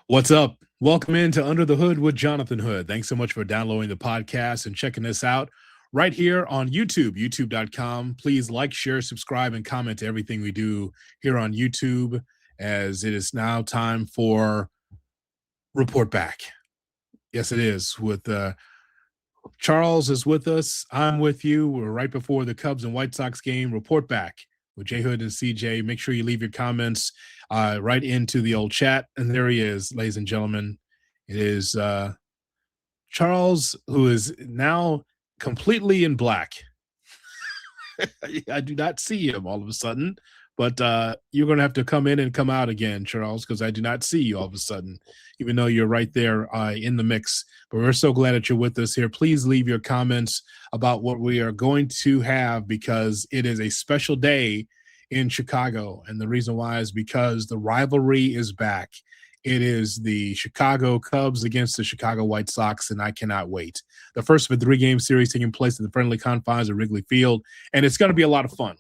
What's up? Welcome into Under the Hood with Jonathan Hood. Thanks so much for downloading the podcast and checking this out right here on YouTube, youtube.com. Please like, share, subscribe, and comment to everything we do here on YouTube, as it is now time for Report Back. Yes, it is. With Charles is with us. I'm with you. We're right before the Cubs and White Sox game. Report Back with J Hood and CJ. Make sure you leave your comments right into the old chat. And there he is, ladies and gentlemen. It is Charles, who is now completely in black. I do not see him all of a sudden, but you're going to have to come in and come out again, Charles, because I do not see you all of a sudden, even though you're right there in the mix. But we're so glad that you're with us here. Please leave your comments about what we are going to have, because it is a special day in Chicago. And the reason why is because the rivalry is back. It is the Chicago Cubs against the Chicago White Sox, and I cannot wait. The first of a 3-game series taking place at the friendly confines of Wrigley Field, and it's going to be a lot of fun.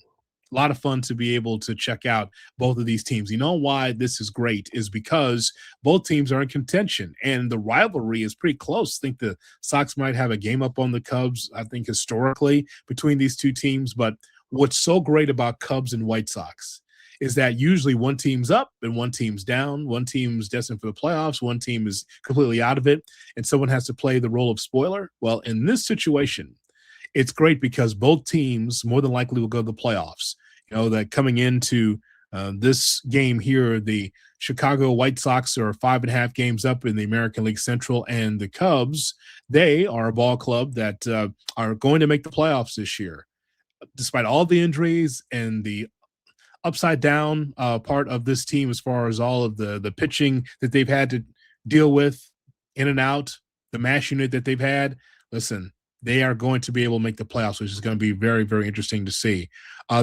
A lot of fun to be able to check out both of these teams. You know why this is great is because both teams are in contention, and the rivalry is pretty close. I think the Sox might have a game up on the Cubs, I think, historically between these two teams. But what's so great about Cubs and White Sox is that usually one team's up and one team's down. One team's destined for the playoffs. One team is completely out of it, and someone has to play the role of spoiler. Well, in this situation, it's great because both teams more than likely will go to the playoffs. You know, that coming into this game here, the Chicago White Sox are 5.5 games up in the American League Central, and the Cubs, they are a ball club that are going to make the playoffs this year. Despite all the injuries and the upside down part of this team, as far as all of the pitching that they've had to deal with in and out, the mash unit that they've had, listen, they are going to be able to make the playoffs, which is going to be very, very interesting to see.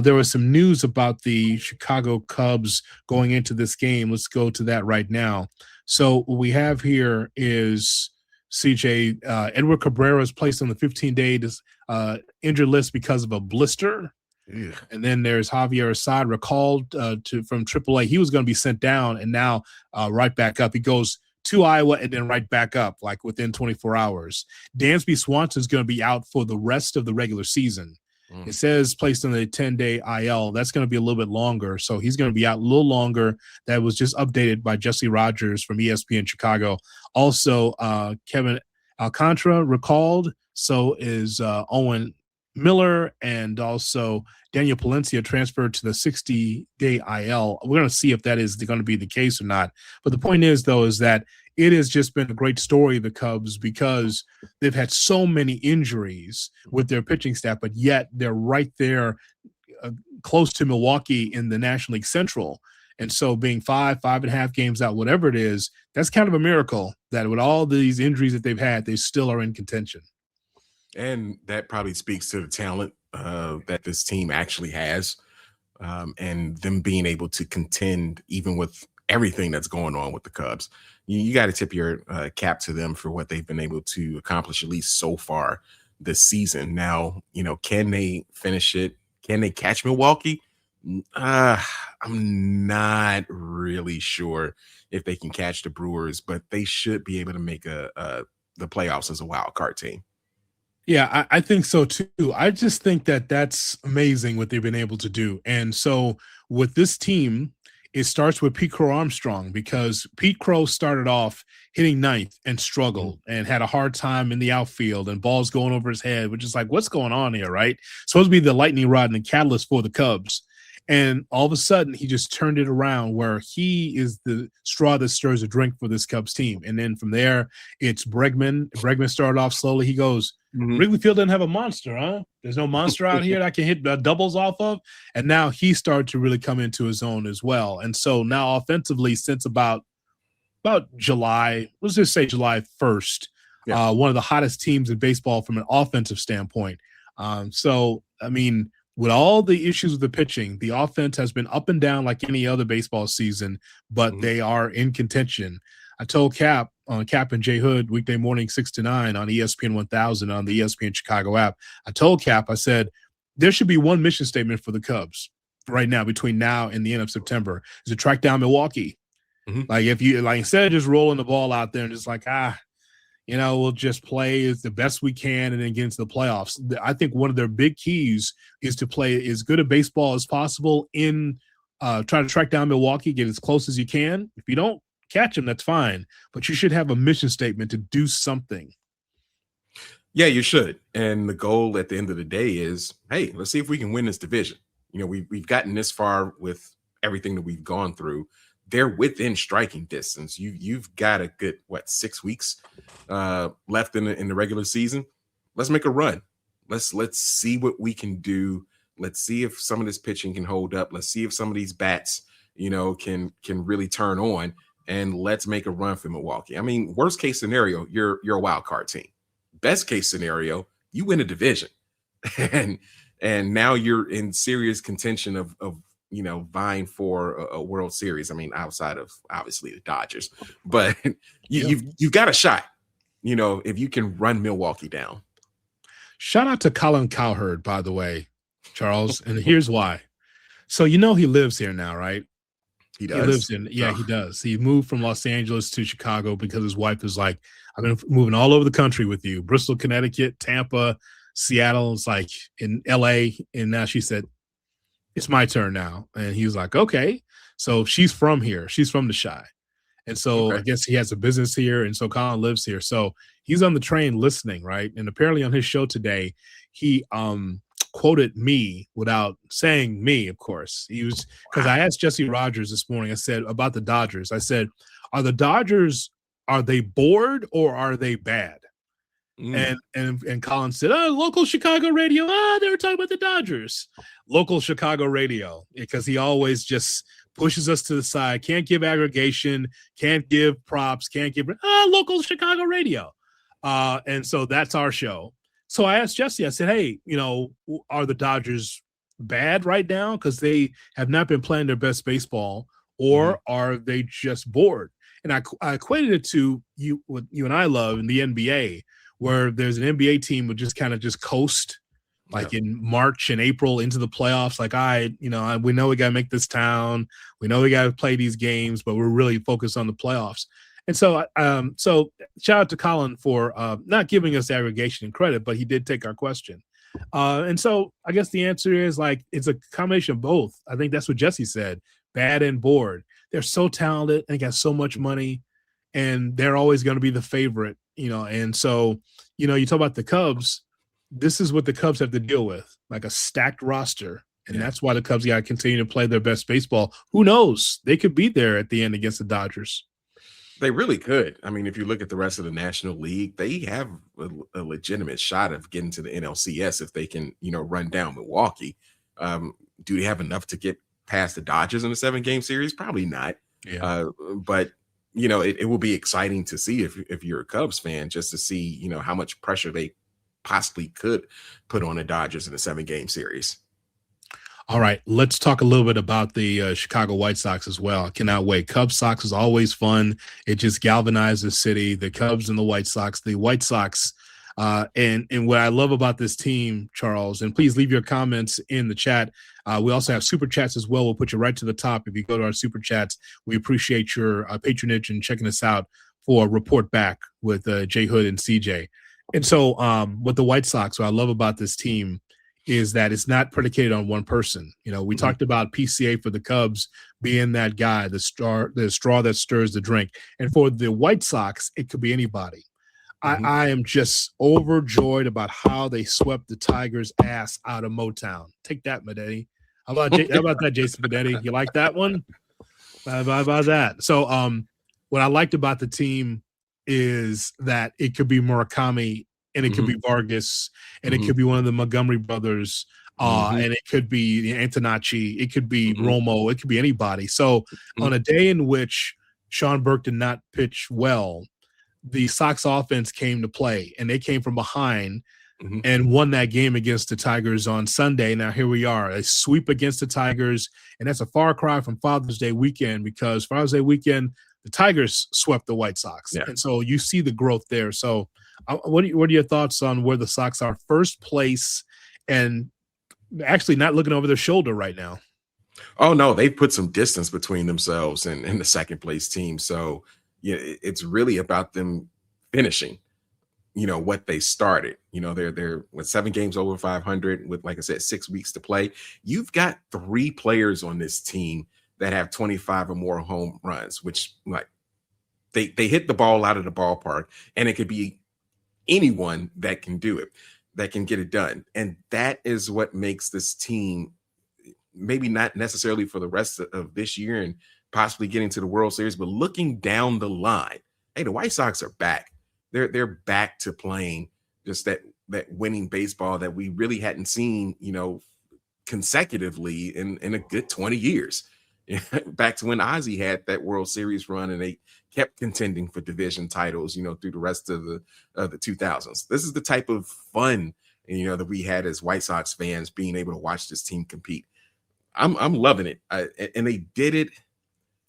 There was some news about the Chicago Cubs going into this game. Let's go to that right now. So what we have here is CJ, Edward Cabrera is placed on the 15-day injured list because of a blister. Yeah. And then there's Javier Assad recalled from AAA. He was going to be sent down, and now right back up. He goes to Iowa and then right back up, like within 24 hours. Dansby Swanson is going to be out for the rest of the regular season. It says placed on the 10-day IL. That's going to be a little bit longer, so he's going to be out a little longer. That was just updated by Jesse Rogers from ESPN Chicago. Also, Kevin Alcantara recalled. So is Owen Miller, and also Daniel Palencia transferred to the 60-day IL. We're going to see if that is going to be the case or not. But the point is, though, is that it has just been a great story of the Cubs because they've had so many injuries with their pitching staff, but yet they're right there close to Milwaukee in the National League Central. And so being 5.5 games out, whatever it is, that's kind of a miracle that with all these injuries that they've had, they still are in contention. And that probably speaks to the talent that this team actually has, and them being able to contend even with everything that's going on with the Cubs. You got to tip your cap to them for what they've been able to accomplish, at least so far this season. Now, you know, can they finish it? Can they catch Milwaukee? I'm not really sure if they can catch the Brewers, but they should be able to make the playoffs as a wild card team. Yeah, I think so too. I just think that that's amazing what they've been able to do. And so with this team, it starts with Pete Crow Armstrong, because Pete Crow started off hitting ninth and struggled and had a hard time in the outfield and balls going over his head, which is like, what's going on here, right? Supposed to be the lightning rod and the catalyst for the Cubs. And all of a sudden, he just turned it around where he is the straw that stirs the drink for this Cubs team. And then from there, it's Bregman. Bregman started off slowly. He goes, Wrigley Field doesn't have a monster, huh? There's no monster out here that I can hit doubles off of. And now he started to really come into his own as well. And so now offensively, since about July, let's just say July 1st, one of the hottest teams in baseball from an offensive standpoint. So, I mean, with all the issues with the pitching, the offense has been up and down like any other baseball season, but they are in contention. I told Cap on Cap and J Hood weekday morning 6 to 9 on ESPN 1000 on the ESPN Chicago app. I told Cap, I said, there should be one mission statement for the Cubs right now between now and the end of September is to track down Milwaukee. Mhm. Like if you like instead of just rolling the ball out there and just like we'll just play as the best we can and then get into the playoffs. I think one of their big keys is to play as good a baseball as possible in try to track down Milwaukee, get as close as you can. If you don't catch them, that's fine. But you should have a mission statement to do something. Yeah, you should. And the goal at the end of the day is, hey, let's see if we can win this division. We've gotten this far with everything that we've gone through. They're within striking distance. You've got a good 6 weeks left in the regular season. Let's make a run. Let's see what we can do. Let's see if some of this pitching can hold up. Let's see if some of these bats, can really turn on. And let's make a run for Milwaukee. I mean, worst case scenario, you're a wild card team. Best case scenario, you win a division, and now you're in serious contention of vying for a World Series. I mean, outside of obviously the Dodgers, but you've got a shot. If you can run Milwaukee down. Shout out to Colin Cowherd, by the way, Charles, and here's why. So he lives here now, right? He does. He lives in, he does. He moved from Los Angeles to Chicago because his wife was like, "I'm going to moving all over the country with you. Bristol, Connecticut, Tampa, Seattle." It's like in LA. And now she said, "It's my turn now." And he was like, "Okay." So she's from here. She's from the Chi. And so I guess he has a business here. And so Colin lives here. So he's on the train listening, right? And apparently on his show today, he quoted me without saying me, of course. He was because I asked Jesse Rogers this morning, I said about the Dodgers. I said, are they bored or are they bad? And Colin said, local Chicago radio. They were talking about the Dodgers. Local Chicago radio, because he always just pushes us to the side. Can't give aggregation, can't give props, can't give local Chicago radio. And so that's our show. So I asked Jesse, I said, hey, are the Dodgers bad right now because they have not been playing their best baseball, or are they just bored? And I equated it to what you and I love in the NBA, where there's an NBA team would just kind of just coast like in March and April into the playoffs. Like, we know we got to make this town. We know we got to play these games, but we're really focused on the playoffs. And so shout out to Colin for not giving us aggregation and credit, but he did take our question. And so I guess the answer is it's a combination of both. I think that's what Jesse said, bad and bored. They're so talented and got so much money, and they're always going to be the favorite, And so, you talk about the Cubs. This is what the Cubs have to deal with, like a stacked roster. And that's why the Cubs got to continue to play their best baseball. Who knows? They could be there at the end against the Dodgers. They really could. I mean, if you look at the rest of the National League, they have a legitimate shot of getting to the NLCS if they can, run down Milwaukee. Do they have enough to get past the Dodgers in a 7-game series? Probably not. Yeah. But it will be exciting to see if you're a Cubs fan, just to see, how much pressure they possibly could put on the Dodgers in a 7-game series. All right, let's talk a little bit about the Chicago White Sox as well. I cannot wait. Cubs Sox is always fun. It just galvanizes the city, the Cubs and the White Sox. The White Sox, and what I love about this team, Charles, and please leave your comments in the chat. We also have super chats as well. We'll put you right to the top if you go to our super chats. We appreciate your patronage and checking us out for Report Back with Jay Hood and CJ. And so with the White Sox, what I love about this team is that it's not predicated on one person. We talked about PCA for the Cubs being that guy, the straw that stirs the drink. And for the White Sox, it could be anybody. I am just overjoyed about how they swept the Tigers' ass out of Motown. Take that, Medetti. How about that, Jason Medetti? You like that one? How about that? So what I liked about the team is that it could be Murakami, and it could be Vargas, and it could be one of the Montgomery brothers, and it could be Antonacci, it could be Romo, it could be anybody. So on a day in which Sean Burke did not pitch well, the Sox offense came to play, and they came from behind and won that game against the Tigers on Sunday. Now here we are, a sweep against the Tigers, and that's a far cry from Father's Day weekend, because Father's Day weekend, the Tigers swept the White Sox. And so you see the growth there. So what are your thoughts on where the Sox are first place and actually not looking over their shoulder right now? Oh no, they put some distance between themselves and the second place team. So yeah, it's really about them finishing, what they started. They're with 7 games over 500 with, like I said, 6 weeks to play. You've got 3 players on this team that have 25 or more home runs, which, like, they hit the ball out of the ballpark, and it could be anyone that can do it, that can get it done. And that is what makes this team, maybe not necessarily for the rest of this year and possibly getting to the World Series, but looking down the line, hey, the White Sox are back. They're back to playing just that winning baseball that we really hadn't seen, consecutively in a good 20 years. Back to when Ozzie had that World Series run and they kept contending for division titles, through the rest of the 2000s. This is the type of fun, that we had as White Sox fans, being able to watch this team compete. I'm loving it. And they did it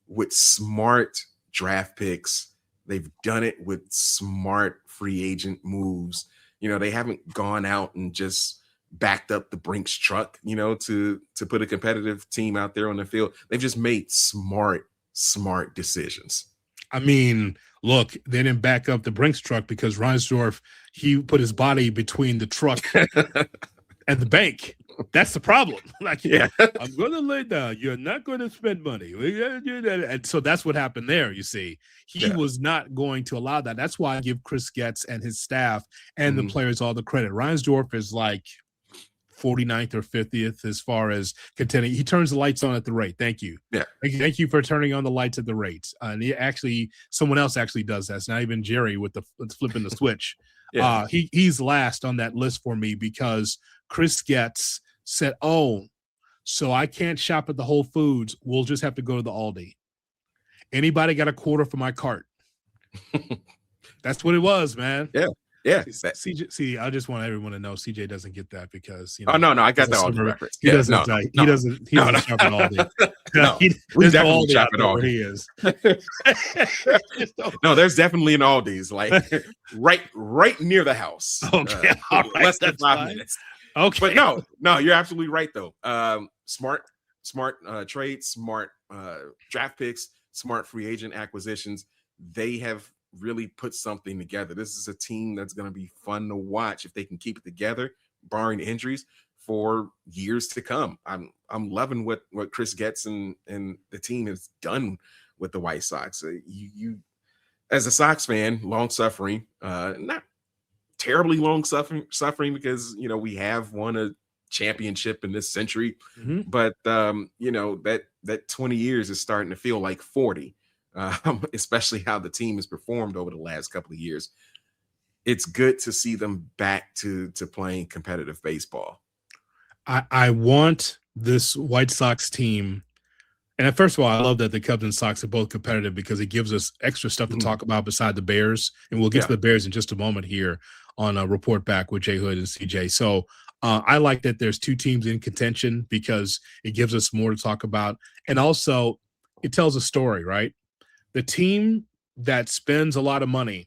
with smart draft picks. They've done it with smart free agent moves. They haven't gone out and just backed up the Brinks truck, to put a competitive team out there on the field. They've just made smart decisions. I mean, look, they didn't back up the Brinks truck because Reinsdorf, he put his body between the truck and the bank. That's the problem. Like, yeah, I'm going to lay down. You're not going to spend money. And so that's what happened there, you see. He was not going to allow that. That's why I give Chris Getz and his staff and the players all the credit. Reinsdorf is like 49th or 50th as far as contending. He turns the lights on at the rate. Thank you. Yeah. Thank you for turning on the lights at the rate. And someone else actually does that. It's not even Jerry with the flipping the switch. Yeah. He's last on that list for me because Chris Getz said, oh, so I can't shop at the Whole Foods. We'll just have to go to the Aldi. Anybody got a quarter for my cart? That's what it was, man. Yeah. Yeah. CJ, see, I just want everyone to know CJ doesn't get that because oh no, I got that Aldi reference. He doesn't shop at Aldi. No, we definitely Aldi shop at Aldi. Where he is. No, there's definitely an Aldi's, like right near the house. Okay, less than 5 minutes. Okay, but no, you're absolutely right though. Smart trades, smart draft picks, smart free agent acquisitions. They have really put something together. This is a team that's going to be fun to watch if they can keep it together, barring injuries, for years to come. I'm loving what Chris Getz and the team has done with the White Sox. You as a Sox fan, long suffering, not terribly long suffering because we have won a championship in this century, but that 20 years is starting to feel like 40. Especially how the team has performed over the last couple of years. It's good to see them back to playing competitive baseball. I want this White Sox team. And first of all, I love that the Cubs and Sox are both competitive because it gives us extra stuff to talk about beside the Bears. And we'll get to the Bears in just a moment here on a Report Back with Jay Hood and CJ. So I like that there's two teams in contention because it gives us more to talk about. And also it tells a story, right? The team that spends a lot of money,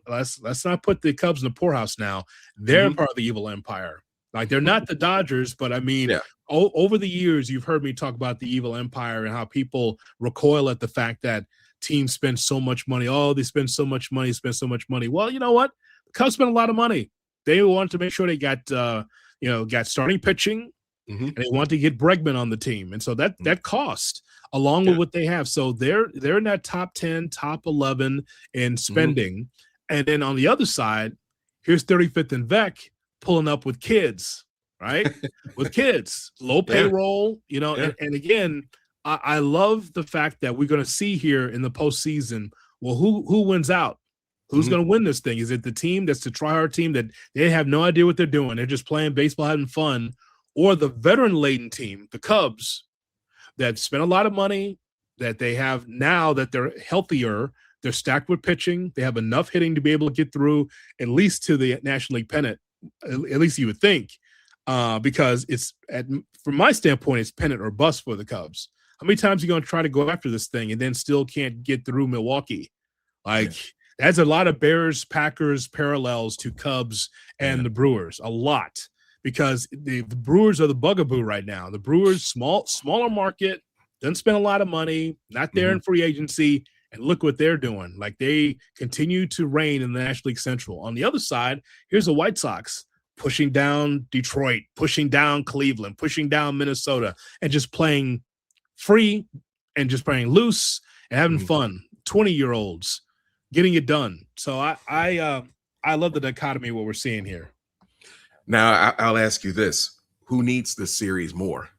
let's not put the Cubs in the poorhouse now. They're part of the evil empire. Like, they're not the Dodgers, but I mean, over the years, you've heard me talk about the evil empire and how people recoil at the fact that teams spend so much money. Oh, they spend so much money, Well, you know what? The Cubs spent a lot of money. They wanted to make sure they got starting pitching, and they want to get Bregman on the team. And so that cost along with what they have. So they're in that top 10, top 11 in spending. And then on the other side, here's 35th and Vec pulling up with kids, right? With kids, low payroll, and again, I love the fact that we're going to see here in the postseason, well, who wins out? Who's going to win this thing? Is it the team that's the try-hard team that they have no idea what they're doing? They're just playing baseball, having fun, or the veteran-laden team, the Cubs, that spent a lot of money, that they have now that they're healthier, they're stacked with pitching, they have enough hitting to be able to get through at least to the National League pennant, at least you would think, because from my standpoint, it's pennant or bust for the Cubs. How many times are you going to try to go after this thing and then still can't get through Milwaukee? That's a lot of Bears, Packers parallels to Cubs and the Brewers, a lot. because the Brewers are the bugaboo right now. The Brewers, smaller market, doesn't spend a lot of money, not there in free agency, and look what they're doing. Like, they continue to reign in the National League Central. On the other side, here's the White Sox pushing down Detroit, pushing down Cleveland, pushing down Minnesota, and just playing free and just playing loose and having fun. 20-year-olds getting it done. So I love the dichotomy of what we're seeing here. Now, I'll ask you this. Who needs this series more?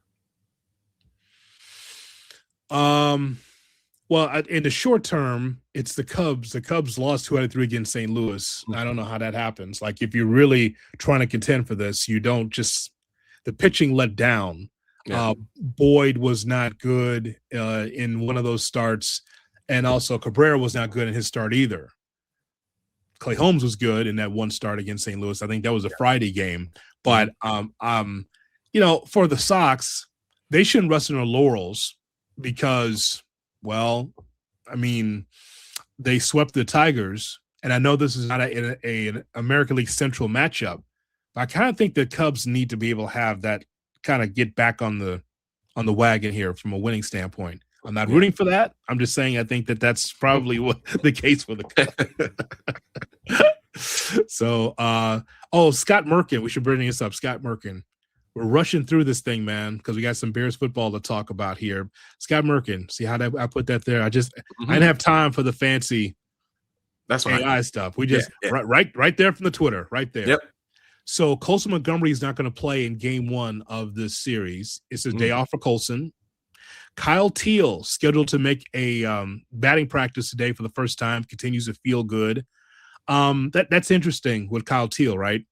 Well, in the short term, it's the Cubs. The Cubs lost 2 out of 3 against St. Louis. I don't know how that happens. Like, if you're really trying to contend for this, you don't just – the pitching let down. Yeah. Boyd was not good in one of those starts, and also Cabrera was not good in his start either. Clay Holmes was good in that one start against St. Louis. I think that was a Friday game. But, you know, for the Sox, they shouldn't rest on their laurels because, well, I mean, they swept the Tigers. And I know this is not an American League Central matchup, but I kind of think the Cubs need to be able to have that kind of get back on the wagon here from a winning standpoint. I'm not rooting for that. I'm just saying I think that that's probably what the case for the Cubs. So, Scott Merkin. We should bring this up. Scott Merkin. We're rushing through this thing, man, because we got some Bears football to talk about here. Scott Merkin. See how I put that there? I didn't have time for the fancy AI stuff. We just right there from the Twitter, right there. Yep. So Colson Montgomery is not going to play in game 1 of this series. It's a day off for Colson. Kyle Teal, scheduled to make a batting practice today for the first time, continues to feel good. That's interesting with Kyle Teal, right?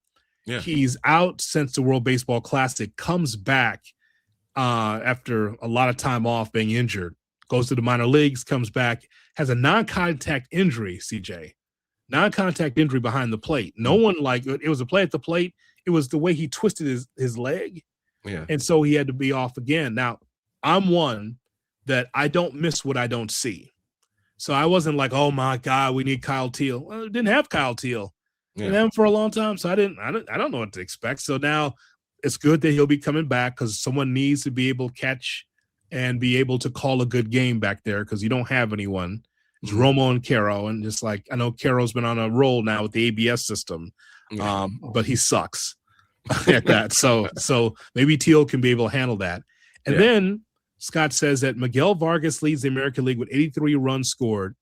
Yeah. He's out since the World Baseball Classic, comes back after a lot of time off being injured, goes to the minor leagues, comes back, has a non-contact injury, CJ. Non-contact injury behind the plate. No one it was a play at the plate. It was the way he twisted his leg. Yeah. And so he had to be off again. Now, I'm one that I don't miss what I don't see. So I wasn't like, oh my God, we need Kyle Teal. Well, I didn't have Kyle Teal. Yeah. Didn't have him for a long time. So I don't know what to expect. So now it's good that he'll be coming back because someone needs to be able to catch and be able to call a good game back there because you don't have anyone. It's Romo and Caro. And just like, I know Caro's been on a roll now with the ABS system, but he sucks at that. So maybe Teal can be able to handle that. And then Scott says that Miguel Vargas leads the American League with 83 runs scored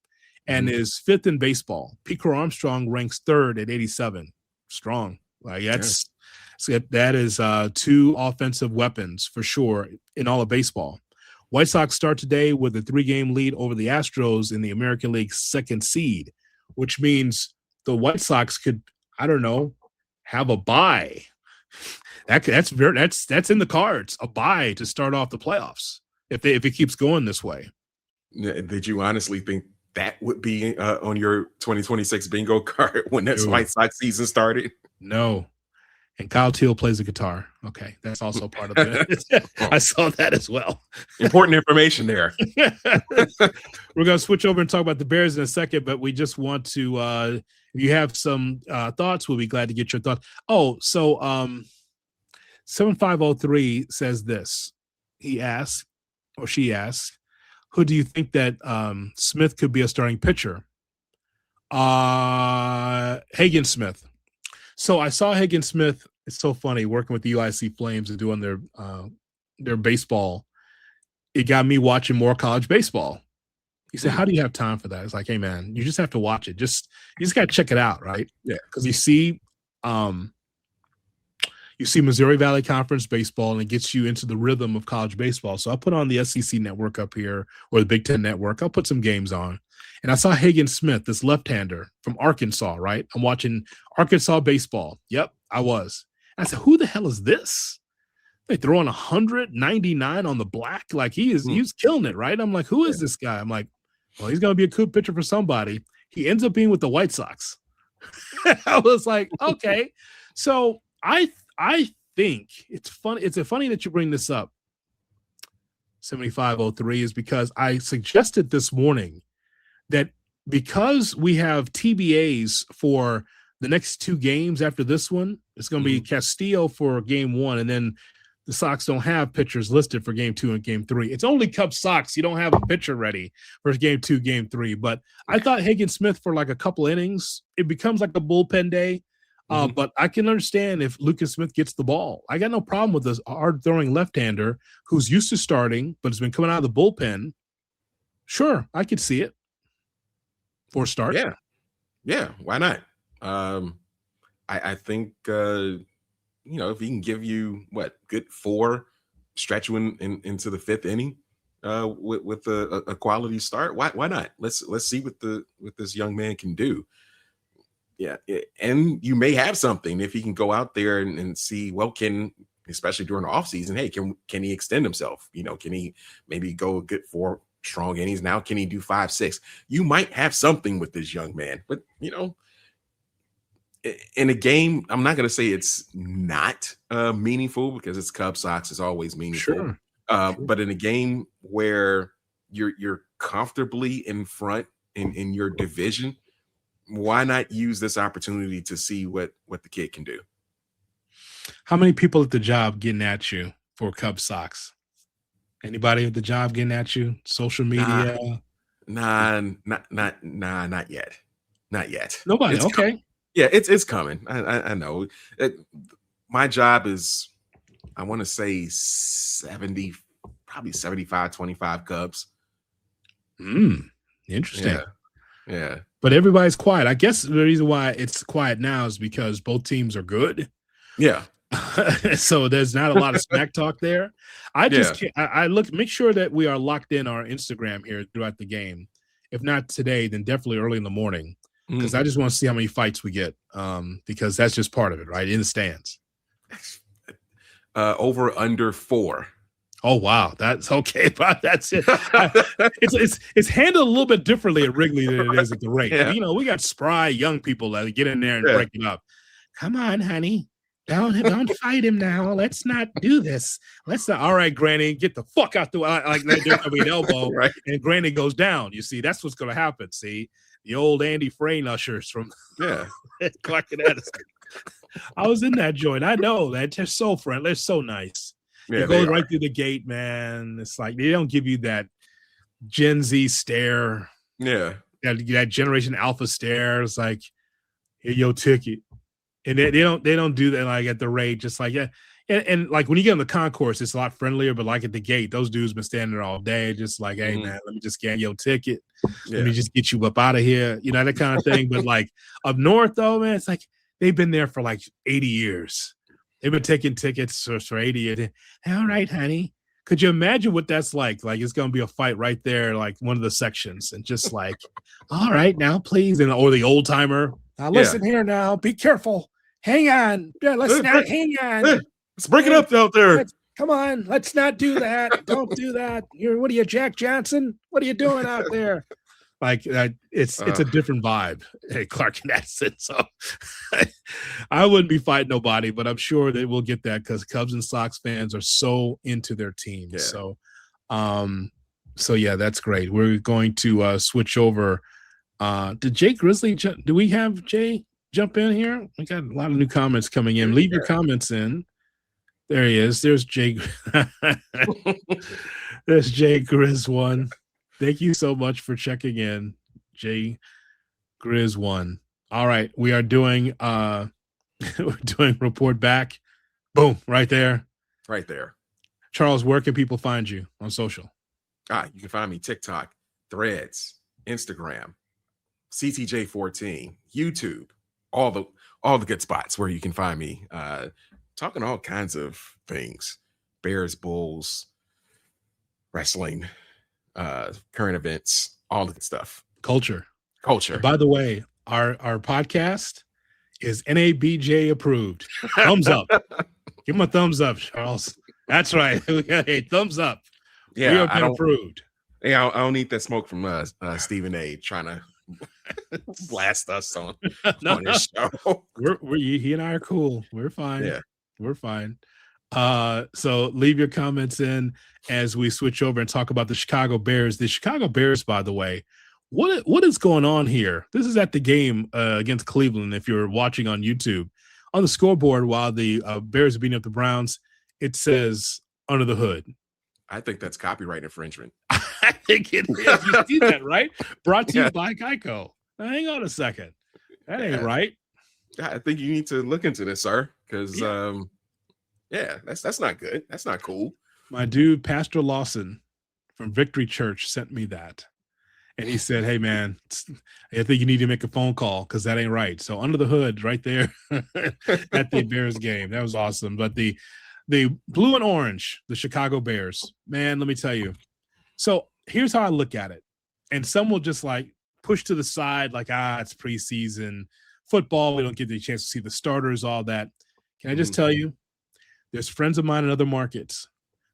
and is 5th in baseball. Pico Armstrong ranks 3rd at 87. Strong. Like that is 2 offensive weapons for sure in all of baseball. White Sox start today with a 3-game lead over the Astros in the American League's 2nd seed, which means the White Sox could, I don't know, have a bye. That's in the cards, a bye to start off the playoffs if it keeps going this way. Did you honestly think that would be on your 2026 bingo card when that White Sox season started? No. And Kyle Teal plays the guitar. Okay, that's also part of it. I saw that as well. Important information there. We're going to switch over and talk about the Bears in a second, but we just want to, if you have some thoughts, we'll be glad to get your thoughts. Oh, so 7503 says this. He asks, or she asks, who do you think that Smith could be a starting pitcher? Hagen Smith. So I saw Hagen Smith. It's so funny working with the UIC Flames and doing their baseball. It got me watching more college baseball. He said, how do you have time for that? It's like, hey man, you just have to watch it. You just got to check it out. Right. Yeah. Cause you see Missouri Valley Conference baseball and it gets you into the rhythm of college baseball. So I put on the SEC network up here or the Big Ten network. I'll put some games on. And I saw Hagen Smith, this left-hander from Arkansas, right? I'm watching Arkansas baseball. Yep, I was. And I said, who the hell is this? They throwing 199 on the black. Like he's killing it, right? I'm like, who is this guy? I'm like, well, he's going to be a good pitcher for somebody. He ends up being with the White Sox. I was like, okay. So I think it's funny. It's funny that you bring this up. 7503 is because I suggested this morning that because we have TBAs for the next 2 games after this one, it's going to be Castillo for game 1, and then the Sox don't have pitchers listed for game 2 and game 3. It's only Cubs Sox. You don't have a pitcher ready for game 2, game 3. But I thought Hagen Smith for like a couple innings, it becomes like a bullpen day. But I can understand if Lucas Smith gets the ball. I got no problem with this hard-throwing left-hander who's used to starting, but has been coming out of the bullpen. Sure, I could see it for a start. Yeah. Why not? I think if he can give you good 4, stretch you into the 5th inning with a quality start. Why not? Let's see what this young man can do. Yeah, and you may have something if he can go out there and see. Well, especially during the offseason, hey, can he extend himself? Can he maybe go a good 4 strong innings? Now, can he do 5, 6? You might have something with this young man, but in a game, I'm not going to say it's not meaningful because it's Cubs Sox. It's always meaningful. Sure. But in a game where you're comfortably in front in your division, why not use this opportunity to see what the kid can do? How many people at the job getting at you for Cubs Sox? Anybody at the job getting at you? Social media? Not yet. Not yet. Nobody. It's okay. Coming. Yeah, it's coming. I know. My job is, I want to say 70, probably 75-25 Cubs. Interesting. Yeah. But everybody's quiet. I guess the reason why it's quiet now is because both teams are good. Yeah. So there's not a lot of smack talk there. I make sure that we are locked in our Instagram here throughout the game. If not today, then definitely early in the morning. Because I just want to see how many fights we get, because that's just part of it, right? In the stands. Over under 4. Oh wow, that's okay. That's it. It's handled a little bit differently at Wrigley than it is at the rate. Yeah. We got spry young people that get in there and break it up. Come on, honey. Don't fight him now. Let's not do this. Let's not. All right, Granny, get the fuck out the way. Like there's gonna be an elbow, right? And Granny goes down. You see, that's what's gonna happen. See, the old Andy Frayne ushers from Clark and Edison. I was in that joint. I know that. They're so friendly. They're so nice. Yeah, you go right through the gate, man. It's like they don't give you that Gen Z stare. Yeah, that Generation Alpha stare. It's like, here, your ticket. And they don't do that like at the rate, just like and like when you get on the concourse, it's a lot friendlier. But like at the gate, those dudes been standing there all day, just like, hey man, let me just get your ticket. Let me just get you up out of here, that kind of thing. But like up north, though, man, it's like they've been there for like 80 years. They've been taking tickets for 80 years. All right, honey. Could you imagine what that's like? Like it's gonna be a fight right there, like one of the sections, and just like, all right, now please, or the old timer. Now listen here, now be careful. Hang on. Yeah, hang on. Let's break it up out there. Come on. Let's not do that. Don't do that. What are you, Jack Johnson? What are you doing out there? Like it's a different vibe. Hey, Clark and Edison. So I wouldn't be fighting nobody, but I'm sure they will get that because Cubs and Sox fans are so into their teams. Yeah. So yeah, that's great. We're going to switch over. Did Jay Grizzly? Do we have Jay jump in here? We got a lot of new comments coming in. Leave your comments in. There he is. There's Jay. There's Jay Grizz 1. Thank you so much for checking in, Jay Grizz 1. All right, we are doing we're doing report back. Boom, right there. Right there. Charles, where can people find you on social? You can find me TikTok, Threads, Instagram, CTJ14, YouTube, all the good spots where you can find me. Talking all kinds of things. Bears, Bulls, wrestling, current events, all the good stuff. Culture. And by the way, our podcast is NABJ approved. Thumbs up. Give him a thumbs up, Charles. That's right. Hey, thumbs up. Yeah, we have been approved. Yeah, I don't need that smoke from Stephen A. trying to blast us on his show. He and I are cool. We're fine. Yeah. We're fine. So leave your comments in as we switch over and talk about the Chicago Bears. The Chicago Bears, by the way, what is going on here? This is at the game against Cleveland. If you're watching on YouTube, on the scoreboard while the Bears are beating up the Browns, it says under the hood. I think that's copyright infringement. I think it is. You see that, right? Brought to Yeah. you by Geico. Now, hang on a second. That ain't right. I think you need to look into this, sir, because Yeah. that's not good. That's not cool. My dude, Pastor Lawson from Victory Church, sent me that. And he said, hey, man, I think you need to make a phone call because that ain't right. So under the hood right there at the Bears game. That was awesome. But the blue and orange, the Chicago Bears, man, let me tell you. So here's how I look at it. And some will just like push to the side like, it's preseason football. We don't get the chance to see the starters, all that. Can I just tell you, there's friends of mine in other markets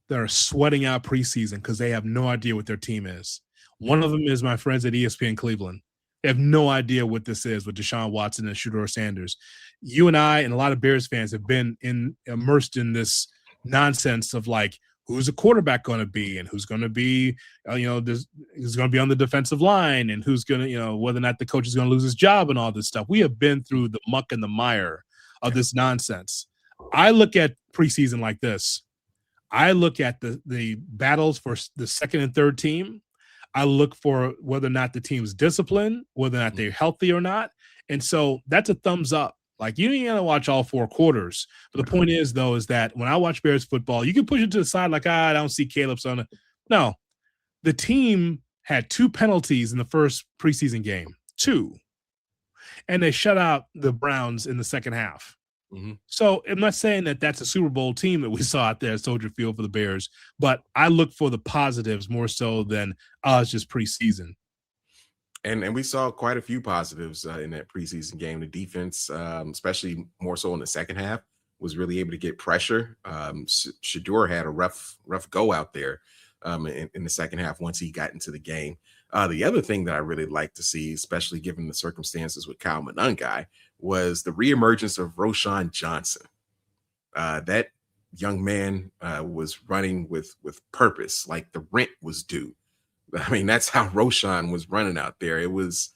that are sweating out preseason because they have no idea what their team is. One of them is my friends at ESPN Cleveland. They have no idea what this is with Deshaun Watson and Shedeur Sanders. You and I and a lot of Bears fans have been immersed in this nonsense of like, who's the quarterback going to be and who's going to be, who's going to be on the defensive line and who's going to, whether or not the coach is going to lose his job and all this stuff. We have been through the muck and the mire of this nonsense. I look at preseason like this. I look at the battles for the second and third team. I look for whether or not the team's disciplined, whether or not they're healthy or not. And so that's a thumbs up. Like, you ain't got to watch all four quarters. But the point is, though, is that when I watch Bears football, you can push it to the side like, I don't see Caleb's on it. No, the team had 2 penalties in the first preseason game, 2. And they shut out the Browns in the second half. So I'm not saying that that's a Super Bowl team that we saw out there at Soldier Field for the Bears, but I look for the positives more so than it's just preseason. And we saw quite a few positives in that preseason game. The defense, especially more so in the second half, was really able to get pressure. Shedeur had a rough go out there in the second half once he got into the game. The other thing that I really like to see, especially given the circumstances with Kyle Monangai, was the reemergence of Roschon Johnson. That young man was running with purpose, like the rent was due. I mean, that's how Roschon was running out there. It was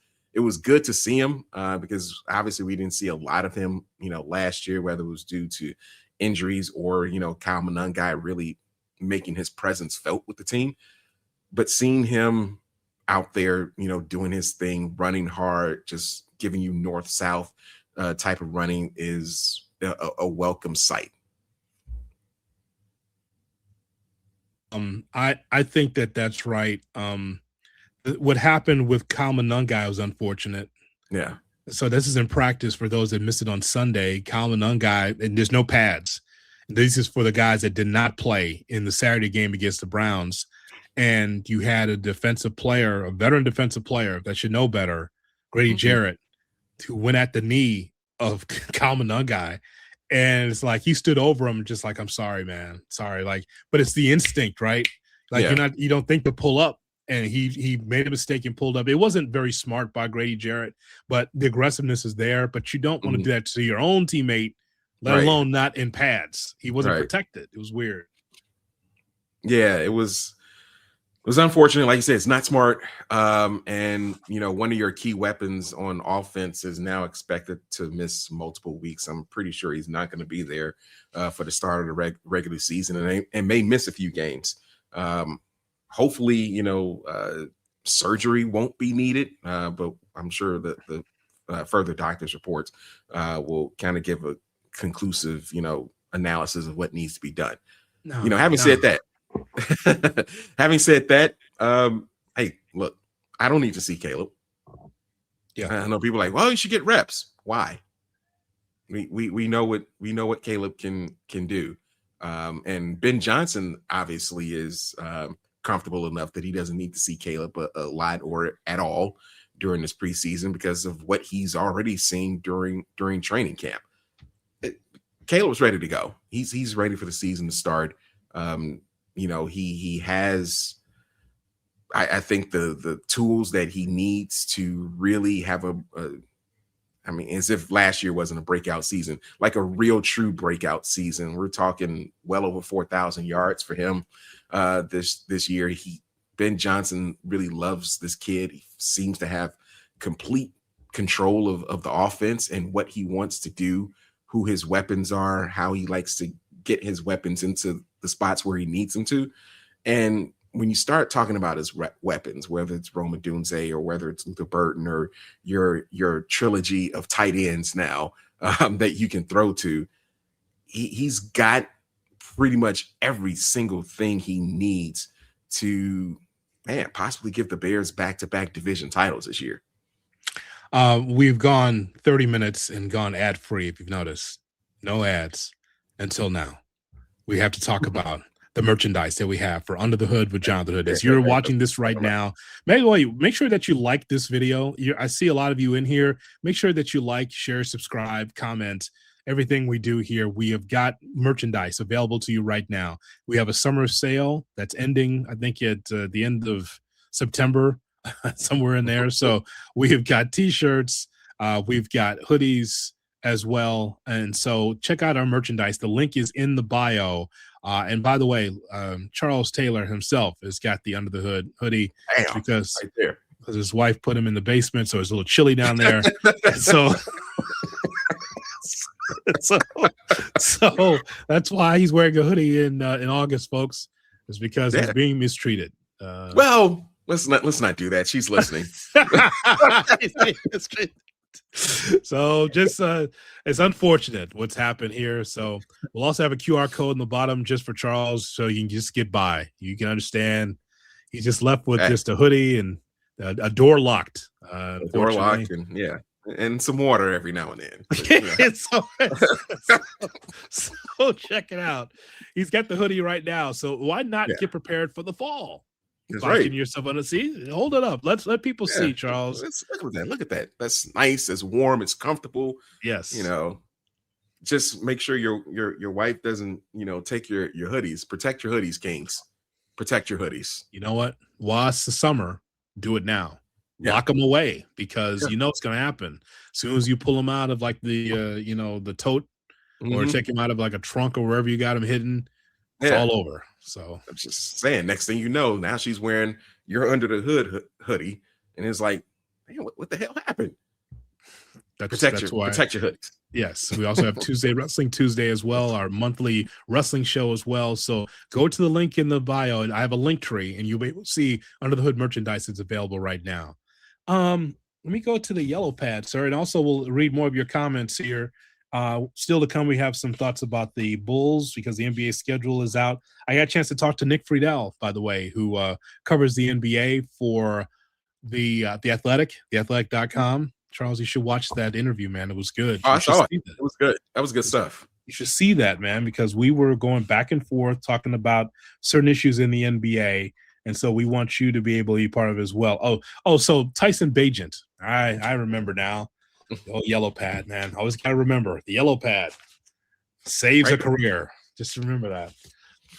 good to see him because obviously we didn't see a lot of him, last year, whether it was due to injuries or, Kyle Monangai really making his presence felt with the team. But seeing him out there, doing his thing, running hard, just giving you north-south type of running is a welcome sight. I think that's right. What happened with Kyle Monangai was unfortunate. Yeah. So this is in practice for those that missed it on Sunday. Kyle Monangai, and there's no pads. This is for the guys that did not play in the Saturday game against the Browns. And you had a defensive player, a veteran defensive player that should know better, Grady Jarrett, who went at the knee of Kyle Monangai. And it's like he stood over him just like, I'm sorry, man. Sorry. Like, but it's the instinct, right? Like you don't think to pull up. And he made a mistake and pulled up. It wasn't very smart by Grady Jarrett, but the aggressiveness is there. But you don't want to do that to your own teammate, let alone not in pads. He wasn't protected. It was weird. Yeah, it was unfortunate. Like you said, it's not smart. And one of your key weapons on offense is now expected to miss multiple weeks. I'm pretty sure he's not going to be there for the start of the regular season and may miss a few games. Hopefully, surgery won't be needed, but I'm sure that the further doctor's reports will kind of give a conclusive, analysis of what needs to be done. Having said that, hey, look, I don't need to see Caleb. Yeah, I know people are like, well, you should get reps. Why? We know what Caleb can do, and Ben Johnson obviously is comfortable enough that he doesn't need to see Caleb a lot or at all during this preseason because of what he's already seen during training camp. Caleb's ready to go. He's ready for the season to start. He has, I think the tools that he needs to really have as if last year wasn't a breakout season, like a real true breakout season. We're talking well over 4,000 yards for him this year. Ben Johnson really loves this kid. He seems to have complete control of the offense and what he wants to do, who his weapons are, how he likes to get his weapons into the spots where he needs them to. And when you start talking about his weapons, whether it's Roma Dunze or whether it's Luther Burton or your trilogy of tight ends now that you can throw to, he's got pretty much every single thing he needs to, man, possibly give the Bears back-to-back division titles this year. We've gone 30 minutes and gone ad-free, if you've noticed. No ads until now. We have to talk about the merchandise that we have for Under the Hood with Jonathan Hood. As you're watching this right now, make sure that you like this video. I see a lot of you in here. Make sure that you like, share, subscribe, comment, everything we do here. We have got merchandise available to you right now. We have a summer sale that's ending, I think, at the end of September, somewhere in there. So we have got T-shirts. We've got hoodies as well. And so check out our merchandise. The link is in the bio. And by the way, Charles Taylor himself has got the Under the Hood hoodie. Damn, because right there. Because his wife put him in the basement, so it's a little chilly down there. so that's why he's wearing a hoodie in August, folks. Is because he's being mistreated. Well, let's not do that. She's listening. So just it's unfortunate what's happened here. So we'll also have a QR code in the bottom just for Charles, so you can just get by. You can understand he's just left with just a hoodie and a door locked. A door locked, and and some water every now and then. So check it out. He's got the hoodie right now. So why not get prepared for the fall? That's right. Yourself on the seat. Hold it up. Let people see, Charles. Look at that. That's nice. It's warm. It's comfortable. Yes. Just make sure your wife doesn't, take your hoodies. Protect your hoodies, Kings. Protect your hoodies. You know what? While it's the summer, do it now. Lock them away, because you know it's going to happen. As soon as you pull them out of like the the tote, or take them out of like a trunk or wherever you got them hidden, it's all over. So I'm just saying, next thing you know, now she's wearing your Under the Hood hoodie, and it's like, man, what the hell happened? Protect your hoodies. Yes, we also have Wrestling Tuesday as well, our monthly wrestling show as well. So go to the link in the bio, and I have a link tree, and you'll be able to see Under the Hood merchandise that's available right now. Let me go to the yellow pad, sir, and also we'll read more of your comments here. Still to come, we have some thoughts about the Bulls because the NBA schedule is out. I got a chance to talk to Nick Friedel, by the way, who covers the NBA for the Athletic, theathletic.com. Charles, you should watch that interview, man. It was good. Oh, I saw it. It was good. That was good stuff. You should see that, man, because we were going back and forth talking about certain issues in the NBA. And so we want you to be able to be part of it as well. Oh, so Tyson Bagent. I remember now. Oh, yellow pad, man. Always got to remember the yellow pad saves a career. Just remember that.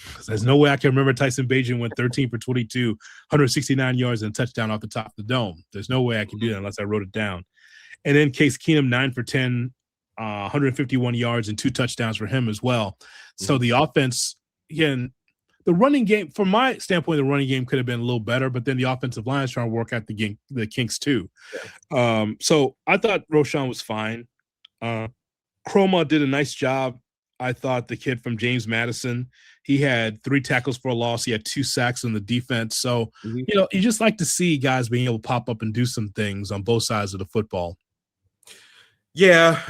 Because there's no way I can remember Tyson Bagent went 13 for 22, 169 yards and a touchdown off the top of the dome. There's no way I can do that unless I wrote it down. And then Case Keenum, 9 for 10, 151 yards and 2 touchdowns for him as well. So the offense, again, the running game, from my standpoint, the running game could have been a little better, but then the offensive line is trying to work out the kinks too. So I thought Roschon was fine. Chroma did a nice job. I thought the kid from James Madison, he had 3 tackles for a loss. He had 2 sacks in the defense. So, you just like to see guys being able to pop up and do some things on both sides of the football. Yeah.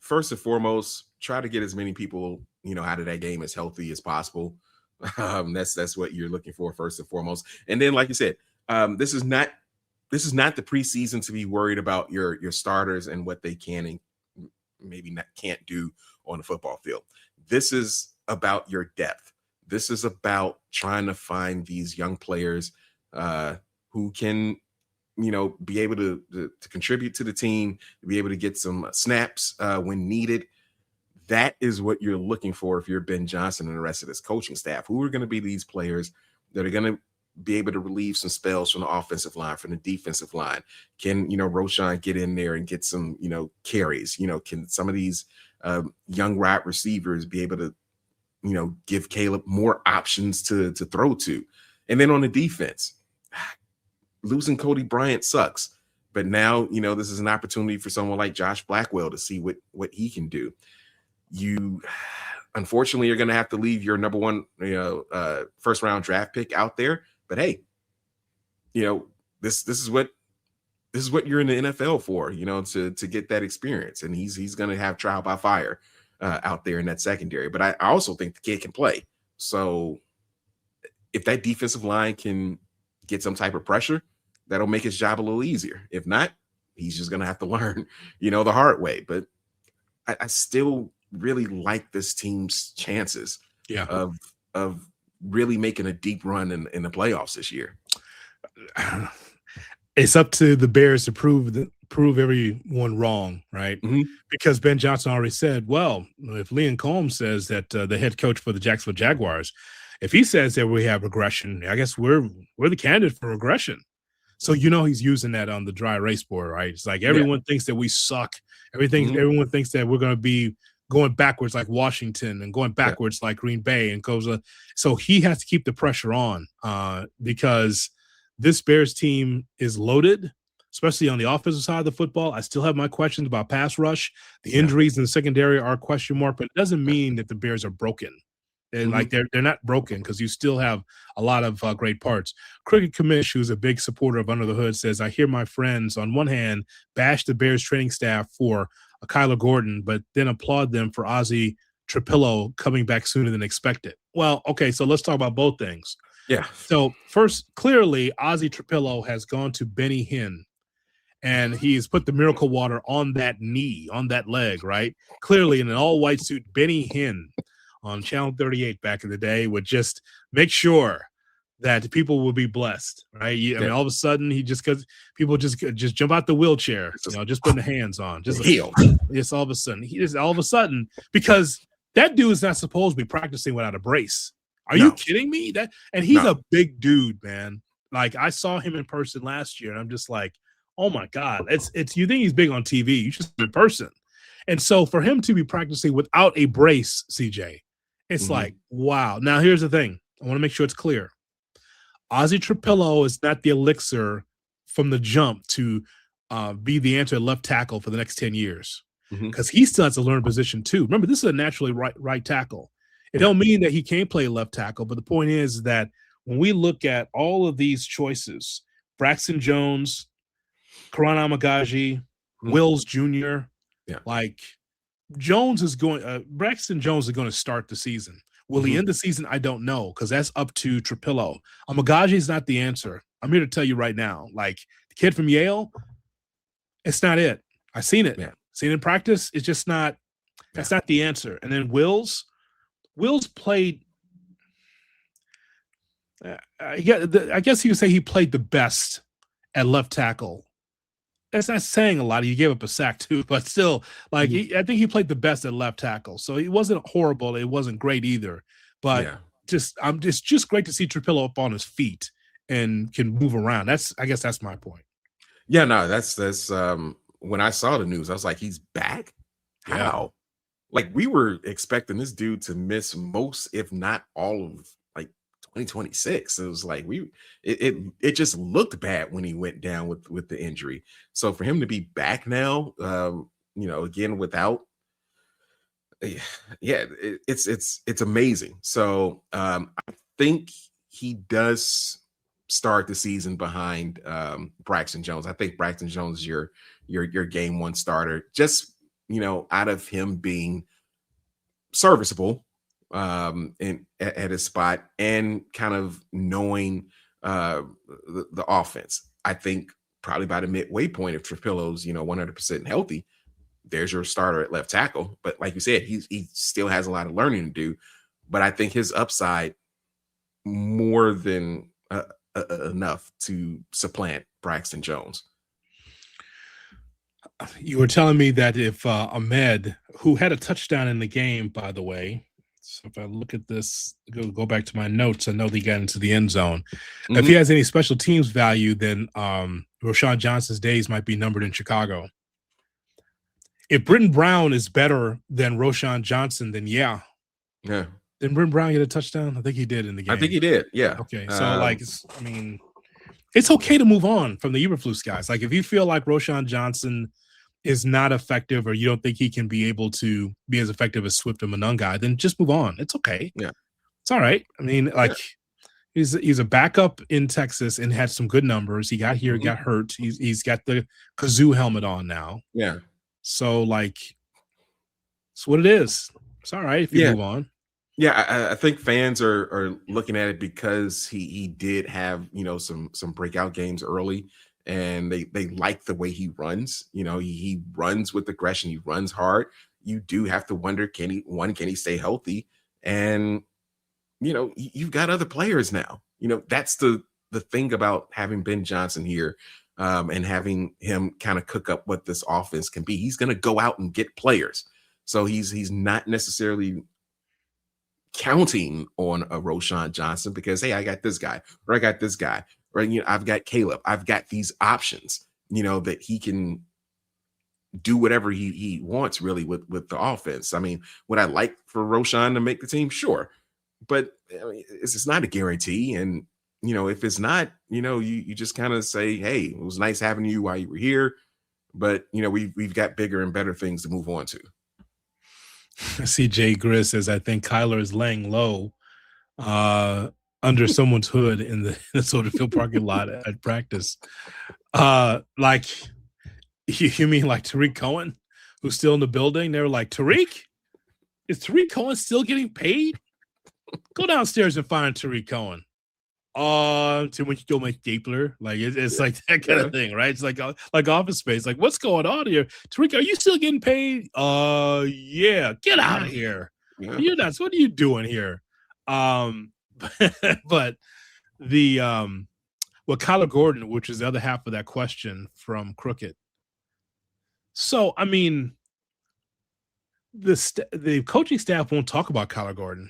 First and foremost, try to get as many people, out of that game as healthy as possible. That's what you're looking for first and foremost. And then, like you said, this is not the preseason to be worried about your starters and what they can and maybe can't do on the football field. This is about your depth. This is about trying to find these young players who can, be able to contribute to the team, be able to get some snaps when needed. That is what you're looking for if you're Ben Johnson and the rest of this coaching staff. Who are going to be these players that are going to be able to relieve some spells from the offensive line, from the defensive line? Can, Roschon get in there and get some, carries? Can some of these young wide receivers be able to give Caleb more options to throw to. And then on the defense, losing Cody Bryant sucks. But now, this is an opportunity for someone like Josh Blackwell to see what he can do. You, unfortunately, you're going to have to leave your number one, first round draft pick out there. But hey, this is what you're in the NFL for, to get that experience. And he's going to have trial by fire out there in that secondary. But I also think the kid can play. So if that defensive line can get some type of pressure, that'll make his job a little easier. If not, he's just going to have to learn, the hard way. But I still really like this team's chances of really making a deep run in the playoffs this year. It's up to the Bears to prove everyone wrong, right? Mm-hmm. Because Ben Johnson already said, well, if Liam Combs says that the head coach for the Jacksonville Jaguars, if he says that we have regression, I guess we're the candidate for regression. So he's using that on the dry erase board, right? It's like everyone thinks that we suck. Everyone thinks that we're going to be going backwards like Washington and going backwards like Green Bay and goes. So he has to keep the pressure on because this Bears team is loaded, especially on the offensive side of the football. I still have my questions about pass rush. The injuries in the secondary are a question mark, but it doesn't mean that the Bears are broken. They're not broken because you still have a lot of great parts. Cricket Commish, who's a big supporter of Under the Hood, says, I hear my friends on one hand bash the Bears training staff for Kyler Gordon, but then applaud them for Ozzie Trapillo coming back sooner than expected. Well, okay, so let's talk about both things. Yeah. So first, clearly, Ozzie Trapillo has gone to Benny Hinn, and he's put the miracle water on that knee, on that leg, right? Clearly, in an all-white suit, Benny Hinn on Channel 38 back in the day would just make sure that people will be blessed, right? I mean, all of a sudden, because people just jump out the wheelchair, just putting the hands on, just healed. Just all of a sudden, because that dude is not supposed to be practicing without a brace. Are you kidding me? And he's a big dude, man. Like I saw him in person last year, and I'm just like, oh my God, it's you think he's big on TV? You just in person, and so for him to be practicing without a brace, CJ. It's like, wow. Now, here's the thing. I want to make sure it's clear. Ozzie Trapillo is not the elixir from the jump to be the answer at left tackle for the next 10 years because he still has to learn position too. Remember, this is a naturally right tackle. It don't mean that he can't play left tackle, but the point is that when we look at all of these choices, Braxton Jones, Karan Amagaji, Wills Jr., Braxton Jones is going to start the season. Will he end the season? I don't know because that's up to Trapillo. Amagaji is not the answer. I'm here to tell you right now. Like the kid from Yale, it's not it. I've seen it. Yeah. Seen it in practice. It's just not. That's not the answer. And then Wills played. I guess you could say he played the best at left tackle. That's not saying a lot. He gave up a sack too, but still, I think he played the best at left tackle. So it wasn't horrible. It wasn't great either. But just great to see Trapillo up on his feet and can move around. I guess that's my point. Yeah, no, that's when I saw the news, I was like, he's back? How? Like we were expecting this dude to miss most, if not all of 2026. It was like it just looked bad when he went down with the injury. So for him to be back now, again without, it's amazing. So I think he does start the season behind Braxton Jones. I think Braxton Jones is your game one starter. Just out of him being serviceable. At his spot and kind of knowing the offense. I think probably by the midway point, if Trapillo's 100% healthy, there's your starter at left tackle. But like you said, he still has a lot of learning to do. But I think his upside more than enough to supplant Braxton Jones. You were telling me that if Ahmed, who had a touchdown in the game, by the way. So if I look at this, go back to my notes, I know they got into the end zone. If he has any special teams value, then Roshan Johnson's days might be numbered in Chicago. If Britton Brown is better than Roshan Johnson, then yeah. Did Brent Brown get a touchdown? I think he did in the game. I think he did. Yeah. Okay. So like, I mean, it's okay to move on from the Eberflus guys. Like if you feel like Roshan Johnson is not effective, or you don't think he can be able to be as effective as Swift and Monungai, then just move on. It's okay. Yeah. It's all right. I mean, like he's a backup in Texas and had some good numbers. He got here, got hurt. He's got the kazoo helmet on now. Yeah. So like, it's what it is. It's all right if you move on. Yeah, I think fans are looking at it because he did have, you know, some breakout games early, and they like the way he runs. You know, he runs with aggression, he runs hard. You do have to wonder, can he stay healthy? And you know, you've got other players now. You know, that's the thing about having Ben Johnson here, and having him kind of cook up what this offense can be. He's going to go out and get players, so he's not necessarily counting on a Roshan Johnson because, hey, I got this guy, or I got this guy, or, you know, I've got Caleb, I've got these options, you know, that he can do whatever he wants really with the offense. I mean, would I like for Roshan to make the team? Sure. But I mean, it's not a guarantee. And, you know, if it's not, you know, you just kind of say, hey, it was nice having you while you were here, but, you know, we've got bigger and better things to move on to. I see Jay Gris says, I think Kyler is laying low under someone's hood in the Minnesota Field parking lot at practice. Like, you mean like Tariq Cohen, who's still in the building? They were like, Tariq? Is Tariq Cohen still getting paid? Go downstairs and find Tariq Cohen. To when you go my stapler, like it's like that kind of thing, right? It's like Office Space. Like, what's going on here? Tariq, are you still getting paid? Yeah, get out of here. Yeah. You're nuts. What are you doing here? But the Kyler Gordon, which is the other half of that question from Crooked. So, I mean, the coaching staff won't talk about Kyler Gordon.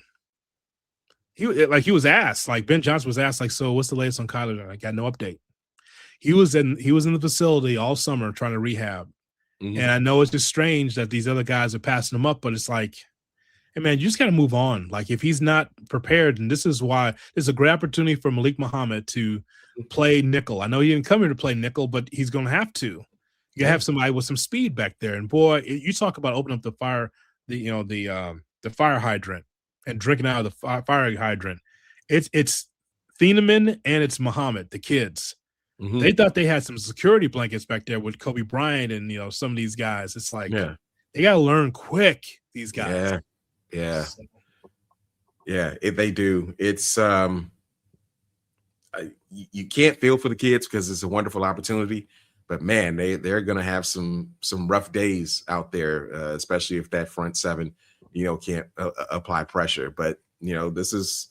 He was asked, like Ben Johnson was asked, like, so what's the latest on Kyler? I got no update. He was in the facility all summer trying to rehab. And I know it's just strange that these other guys are passing him up, but it's like, hey man, you just got to move on. Like if he's not prepared, and this is why there's a great opportunity for Malik Muhammad to play nickel. I know he didn't come here to play nickel, but he's going to have to. You have somebody with some speed back there. And boy, you talk about opening up the fire hydrant and drinking out of the fire hydrant. It's Thieneman and it's Muhammad, the kids. They thought they had some security blankets back there with Kobe Bryant and, you know, some of these guys. It's like, they got to learn quick, these guys. Yeah. They do. It's you can't feel for the kids because it's a wonderful opportunity, but man, they're going to have some rough days out there, especially if that front seven, you know, can't apply pressure. But you know, this is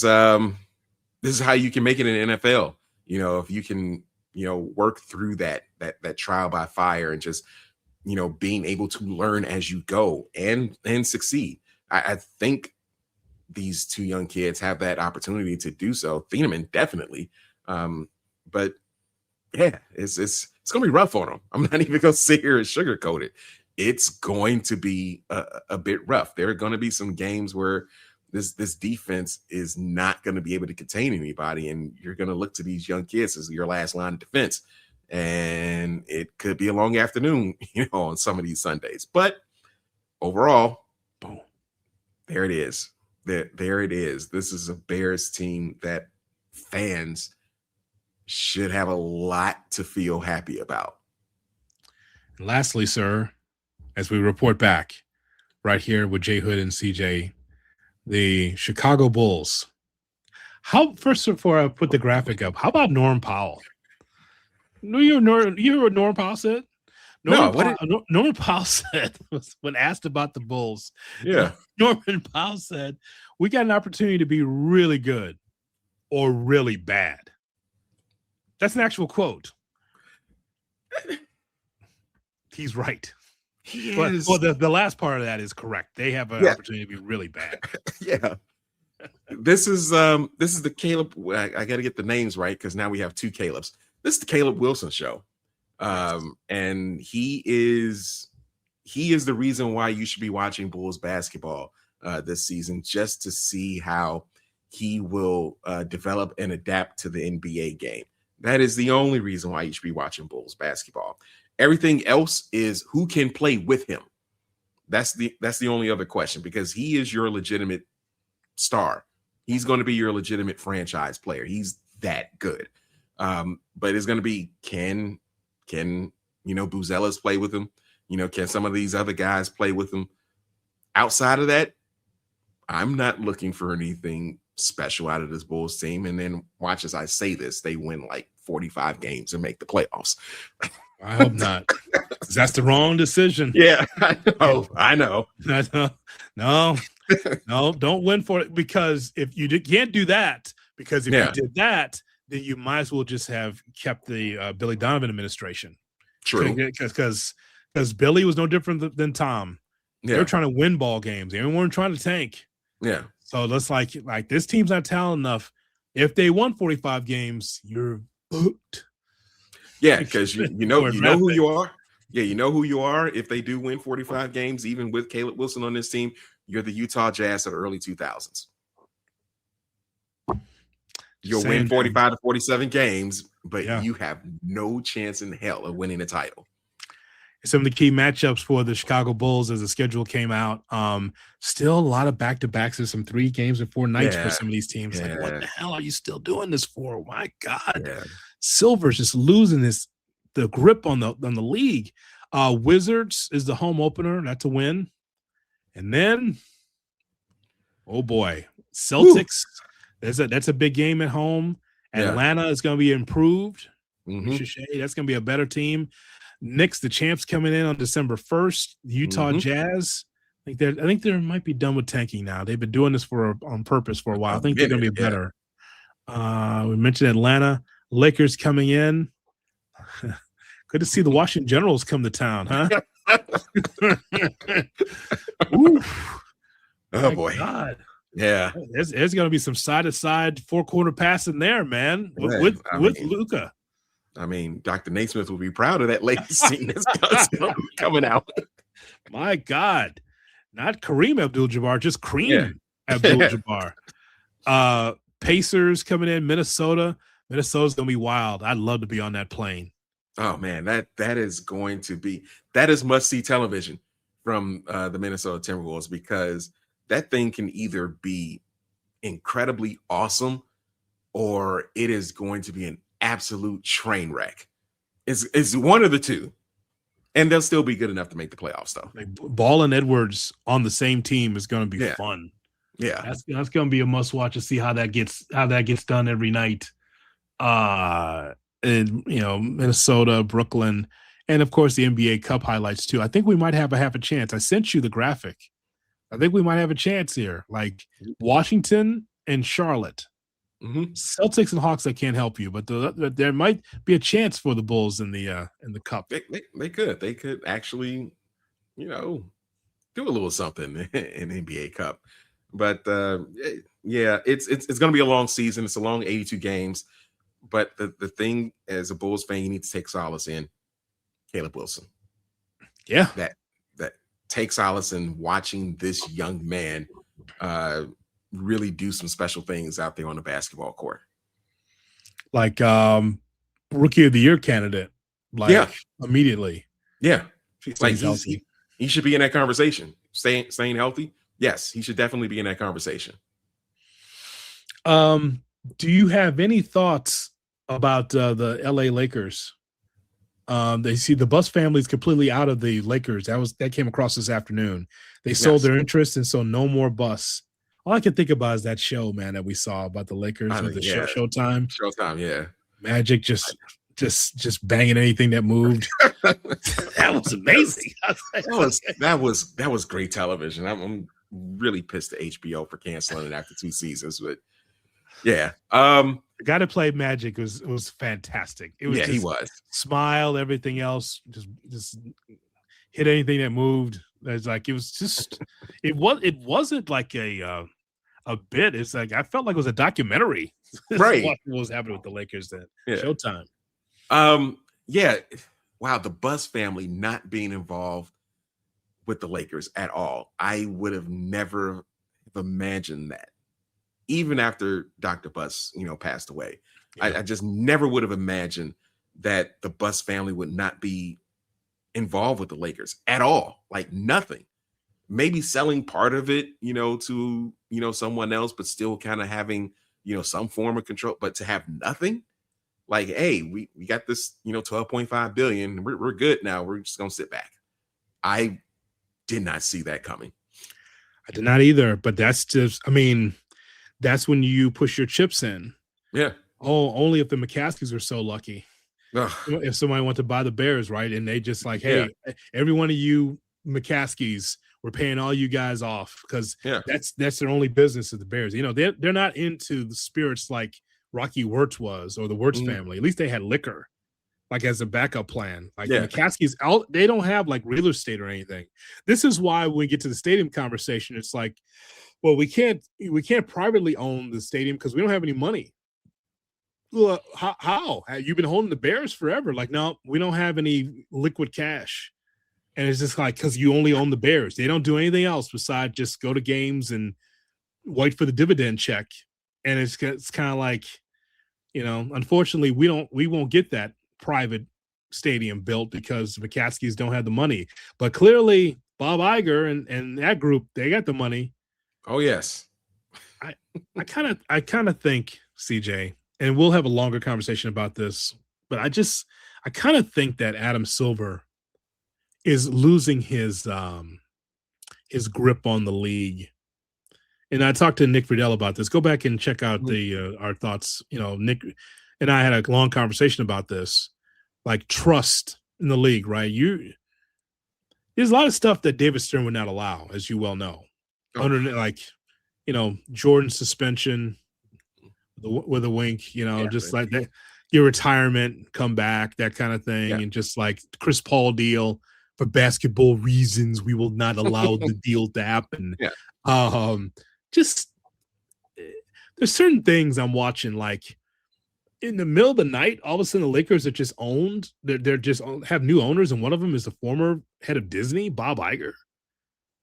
how you can make it in the NFL. You know, if you can, you know, work through that trial by fire and just, you know, being able to learn as you go and succeed. I think these two young kids have that opportunity to do so. Thieneman definitely, but yeah, it's gonna be rough on them. I'm not even gonna sit here and sugarcoat it. It's going to be a bit rough. There are going to be some games where this defense is not going to be able to contain anybody, and you're going to look to these young kids as your last line of defense. And it could be a long afternoon, you know, on some of these Sundays. But overall, boom, there it is. There it is. This is a Bears team that fans should have a lot to feel happy about. And lastly, sir, as we report back right here with Jay Hood and CJ, the Chicago Bulls. First, before I put the graphic up, how about Norm Powell? You hear what Norm Powell said? Norman Powell said, when asked about the Bulls, Norman Powell said, we got an opportunity to be really good or really bad. That's an actual quote. He's right. Well, the last part of that is correct. They have an opportunity to be really bad. This is the Caleb. I got to get the names right because now we have two Calebs. This is the Caleb Wilson show, and he is the reason why you should be watching Bulls basketball. this season, just to see how he will develop and adapt to the NBA game. That is the only reason why you should be watching Bulls basketball. Everything else is who can play with him. That's the only other question, because he is your legitimate star. He's going to be your legitimate franchise player. He's that good. But it's going to be, can Buzelas play with him? Can some of these other guys play with him? Outside of that, I'm not looking for anything special out of this Bulls team. And then watch as I say this, they win like 45 games and make the playoffs. I hope not. That's the wrong decision. Yeah, I know. No, don't win for it, because if you can't do that, because if you did that, then you might as well just have kept the Billy Donovan administration. True. Because Billy was no different than Tom. They were trying to win ball games. They weren't trying to tank. Yeah. So that's like this team's not talented enough. If they won 45 games, you're booked. Yeah, because you know who you are. Yeah, you know who you are. If they do win 45 games, even with Caleb Wilson on this team, you're the Utah Jazz of the early 2000s. You'll win 45 to 47 games, but you have no chance in hell of winning a title. Some of the key matchups for the Chicago Bulls as the schedule came out. Still a lot of back-to-backs. There's some 3 games and 4 nights for some of these teams. Like, what the hell are you still doing this for? My God. Yeah. Silver's just losing the grip on the league. Wizards is the home opener. That's a win. And then, oh boy, Celtics. That's a big game at home. Atlanta is going to be improved. That's going to be a better team. Knicks, the champs, coming in on December 1st. Utah Jazz. I think they might be done with tanking now. They've been doing this on purpose for a while. I think they're going to be better. We mentioned Atlanta. Lakers coming in. Good to see the Washington Generals come to town, huh? Oh boy. God. Yeah. There's going to be some side-to-side 4-corner passing there, man, with Luka. I mean, Dr. Naismith will be proud of that Lakers team that's coming out. My God. Not Kareem Abdul-Jabbar, just Cream Abdul-Jabbar. Pacers coming in, Minnesota. Minnesota's going to be wild. I'd love to be on that plane. Oh, man, that is going to be – that is must-see television from the Minnesota Timberwolves, because that thing can either be incredibly awesome or it is going to be an absolute train wreck. It's one of the two. And they'll still be good enough to make the playoffs, though. Like Ball and Edwards on the same team is going to be fun. Yeah, that's going to be a must watch to see how that gets done every night. And Minnesota, Brooklyn, and of course the NBA Cup highlights too. I think we might have a chance. I sent you the graphic. I think we might have a chance here. Like Washington and Charlotte. Celtics and Hawks, I can't help you, but there might be a chance for the Bulls in the Cup. They could actually, do a little something in the NBA Cup. But it's going to be a long season. It's a long 82 games. But the thing, as a Bulls fan, you need to take solace in Caleb Wilson. Yeah, that take solace in watching this young man really do some special things out there on the basketball court. Like Rookie of the Year candidate. Immediately. Yeah. Like he should be in that conversation. Staying healthy. Yes, he should definitely be in that conversation. Do you have any thoughts about the LA Lakers? They see the Buss family is completely out of the Lakers. That came across this afternoon. They sold their interest, and so no more Buss. All I can think about is that show, man, that we saw about the Lakers with the Showtime. Showtime, yeah. Magic just banging anything that moved. That was amazing. That was great television. I'm really pissed at HBO for canceling it after 2 seasons, but yeah. The guy that played Magic was fantastic. It was he was. Smile, everything else, just hit anything that moved. It's like it wasn't like a bit. It's like I felt like it was a documentary. Right. What was happening with the Lakers then? Yeah. Showtime. Yeah. Wow, the Buss family not being involved with the Lakers at all. I would have never imagined that, even after Dr. Buss, passed away. Yeah. I just never would have imagined that the Buss family would not be involved with the Lakers at all. Like nothing. Maybe selling part of it, to, someone else, but still kind of having, some form of control, but to have nothing. Like, hey, we got this, 12.5 billion. We're good now. We're just gonna sit back. I did not see that coming. I did not either, but that's just, I mean, that's when you push your chips in. Yeah. Oh, only if the McCaskies are so lucky. Ugh. If somebody wants to buy the Bears, right? And they just like, Yeah. hey, every one of you McCaskies, we're paying all you guys off because that's their only business of the Bears. They're not into the spirits like Rocky Wirtz was or the Wirtz family. At least they had liquor, like as a backup plan. Like the McCaskies out, they don't have like real estate or anything. This is why when we get to the stadium conversation, it's like, well, we can't privately own the stadium because we don't have any money. Well, how? You've been holding the Bears forever. Like, no, we don't have any liquid cash. And it's just like, because you only own the Bears. They don't do anything else besides just go to games and wait for the dividend check. And it's kind of like, unfortunately, we won't get that private stadium built because the McCaskies don't have the money. But clearly, Bob Iger and that group, they got the money. Oh, yes. I kind of think, CJ, and we'll have a longer conversation about this, but I kind of think that Adam Silver is losing his grip on the league. And I talked to Nick Friedel about this. Go back and check out our thoughts. Nick and I had a long conversation about this, like trust in the league, right? There's a lot of stuff that David Stern would not allow, as you well know. Under like, Jordan's suspension with a wink, just like that, your retirement, come back, that kind of thing, and just like Chris Paul deal. For basketball reasons, we will not allow the deal to happen. Just there's certain things I'm watching, like in the middle of the night, all of a sudden the Lakers are just owned. They're just have new owners, and one of them is the former head of Disney, Bob Iger.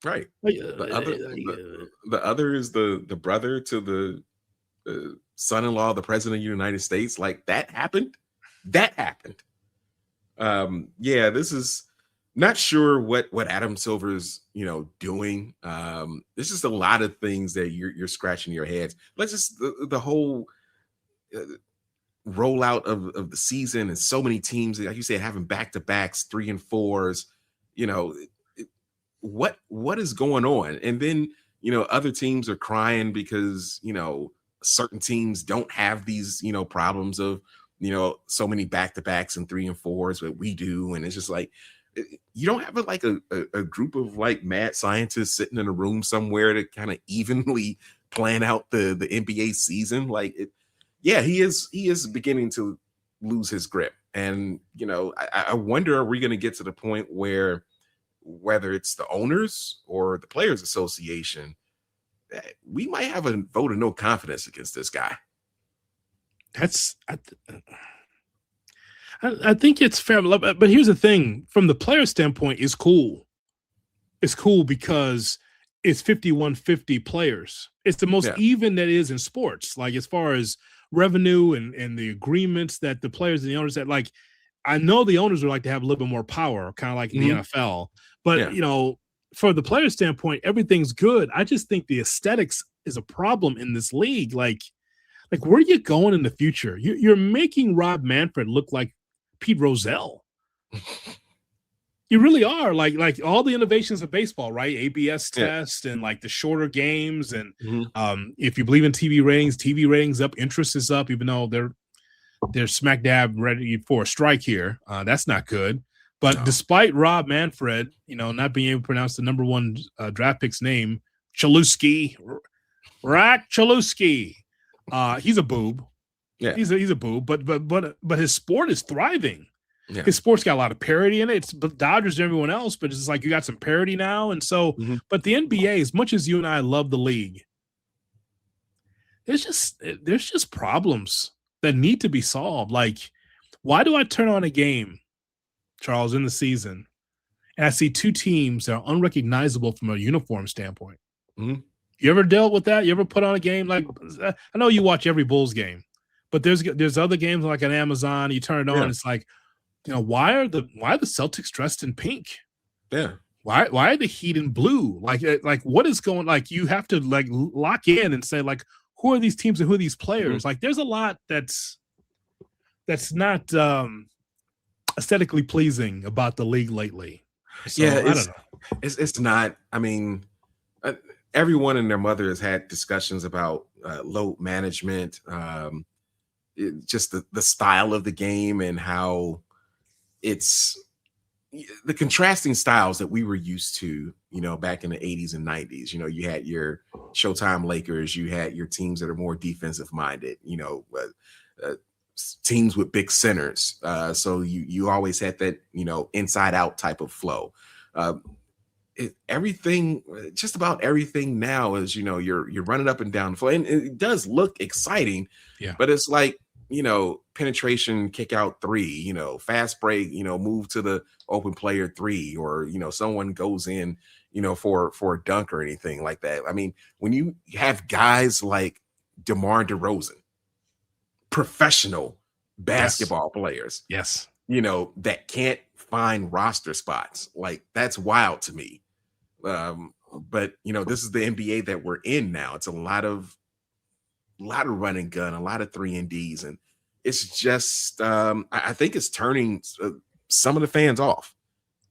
Right. The other is the brother to the son-in-law of the president of the United States. Like that happened. This is. Not sure what Adam Silver's doing. There's just a lot of things that you're scratching your heads. Let's just the whole rollout of the season and so many teams, like you said, having back-to-backs, 3 and 4s. What is going on? And then other teams are crying because certain teams don't have these problems of so many back-to-backs and 3 and 4s, but we do, and it's just like. You don't have a group of like mad scientists sitting in a room somewhere to kind of evenly plan out the NBA season. Like he is beginning to lose his grip. And, I wonder, are we going to get to the point where whether it's the owners or the Players Association, we might have a vote of no confidence against this guy. I think it's fair, but here's the thing: from the player standpoint, it's cool. It's cool because it's 51-50 players. It's the most even that is in sports. Like as far as revenue and the agreements that the players and the owners that like. I know the owners would like to have a little bit more power, kind of like the NFL. But for the player standpoint, everything's good. I just think the aesthetics is a problem in this league. Like where are you going in the future? You're making Rob Manfred look like Pete Rozelle. You really are. Like all the innovations of baseball, right? ABS test and like the shorter games. And if you believe in TV ratings up, interest is up, even though they're smack dab ready for a strike here. That's not good. But despite Rob Manfred, not being able to pronounce the number one draft pick's name, Chalewski, Rack Chalewski, he's a boob. Yeah, he's a boob, but his sport is thriving. Yeah. His sport's got a lot of parity in it. It's the Dodgers and everyone else, but it's like you got some parity now. And so, but the NBA, as much as you and I love the league, there's just problems that need to be solved. Like, why do I turn on a game, Charles, in the season, and I see two teams that are unrecognizable from a uniform standpoint? You ever dealt with that? You ever put on a game like I know you watch every Bulls game, but there's other games like on Amazon. You turn it on, Yeah. it's like, why are the Celtics dressed in pink? Yeah. Why are the Heat in blue? Like what is going? Like you have to like lock in and say like who are these teams and who are these players? Mm-hmm. Like there's a lot that's not aesthetically pleasing about the league lately. So Yeah, I don't know. It's not. I mean, everyone and their mother has had discussions about load management, just the style of the game and how it's the contrasting styles that we were used to, back in the 80s and 90s. You had your Showtime Lakers, you had your teams that are more defensive minded, teams with big centers. So you always had that, inside out type of flow. Just about everything now is, you're running up and down the floor, and it does look exciting. Yeah. But it's like, penetration, kick out three, fast break, move to the open player three, or, someone goes in, for a dunk or anything like that. I mean, when you have guys like DeMar DeRozan, professional basketball players, Yes. that can't find roster spots, like that's wild to me. But this is the NBA that we're in now. It's a lot of run and gun, a lot of 3-and-Ds, and it's just I think it's turning some of the fans off,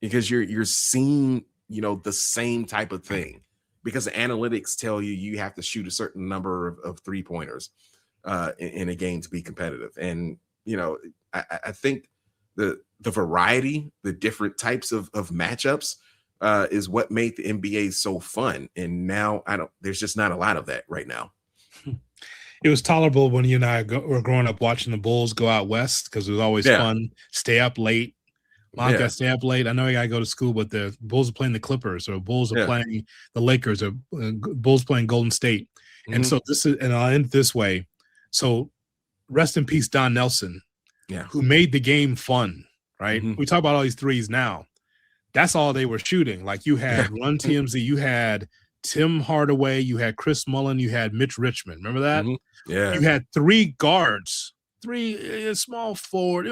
because you're seeing the same type of thing, because the analytics tell you have to shoot a certain number of 3-pointers in a game to be competitive. And I think the variety, the different types of matchups is what made the NBA so fun. And now there's just not a lot of that right now. It was tolerable when you and I were growing up watching the Bulls go out west, because it was always fun. Stay up late. Mom got to stay up late. I know you got to go to school, but the Bulls are playing the Clippers, or Bulls are playing the Lakers, or Bulls playing Golden State. Mm-hmm. And so and I'll end this way. So rest in peace, Don Nelson, who made the game fun, right? Mm-hmm. We talk about all these threes now. That's all they were shooting. Like you had Run TMZ, you had Tim Hardaway, you had Chris Mullin, you had Mitch Richmond. Remember that? Mm-hmm. Yeah. You had 3 guards, 3 small forward.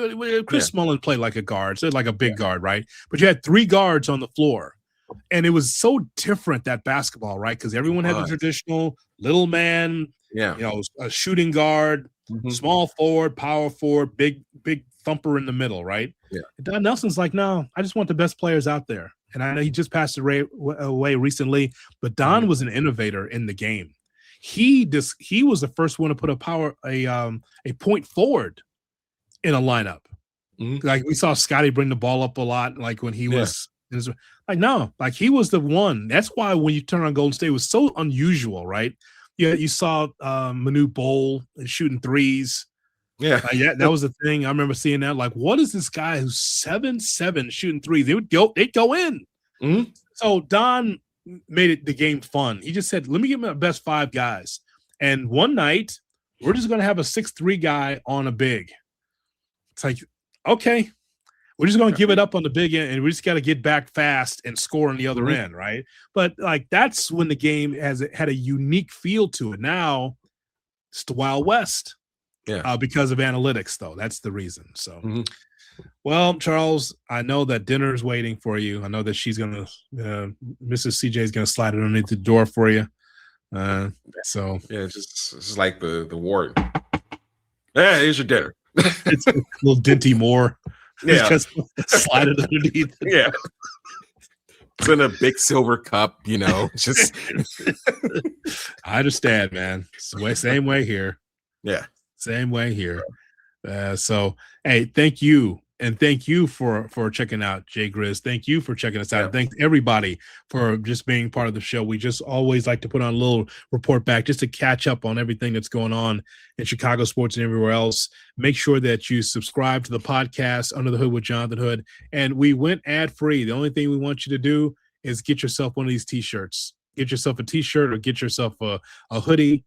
Chris Mullin played like a guard, so like a big guard, right? But you had 3 guards on the floor. And it was so different, that basketball, right? Because everyone had the traditional little man, a shooting guard, small forward, power forward, big thumper in the middle, right? Yeah. Don Nelson's like, no, I just want the best players out there. And I know he just passed away recently, but Don was an innovator in the game. He was the first one to put a point forward in a lineup. Mm-hmm. Like we saw Scotty bring the ball up a lot, like when he was like, no, like he was the one. That's why when you turn on Golden State, it was so unusual, right? Yeah, you saw Manu Bol shooting threes. Yeah, that was the thing. I remember seeing that. Like, what is this guy who's 7'7" shooting threes? They'd go in. Mm-hmm. So Don made the game fun. He just said, "Let me get my best 5 guys." And one night, we're just going to have a 6'3" guy on a big. It's like, okay, we're just going to give it up on the big end, and we just got to get back fast and score on the other end, right? But like that's when the game had a unique feel to it. Now it's the Wild West. Yeah, because of analytics, though. That's the reason. So, well, Charles, I know that dinner is waiting for you. I know that she's going to, Mrs. CJ is going to slide it underneath the door for you. So, yeah, it's just like the warden. Yeah, here's your dinner. It's a little Dinty Moore. Yeah, just slide it underneath. Yeah. It's in a big silver cup, just. I understand, man. Same way here. Yeah. Same way here. So, hey, thank you. And thank you for checking out Jay Grizz. Thank you for checking us out. Yeah. Thanks everybody for just being part of the show. We just always like to put on a little report back just to catch up on everything that's going on in Chicago sports and everywhere else. Make sure that you subscribe to the podcast Under the Hood with Jonathan Hood. And we went ad-free. The only thing we want you to do is get yourself one of these T-shirts. Get yourself a T-shirt or get yourself a hoodie.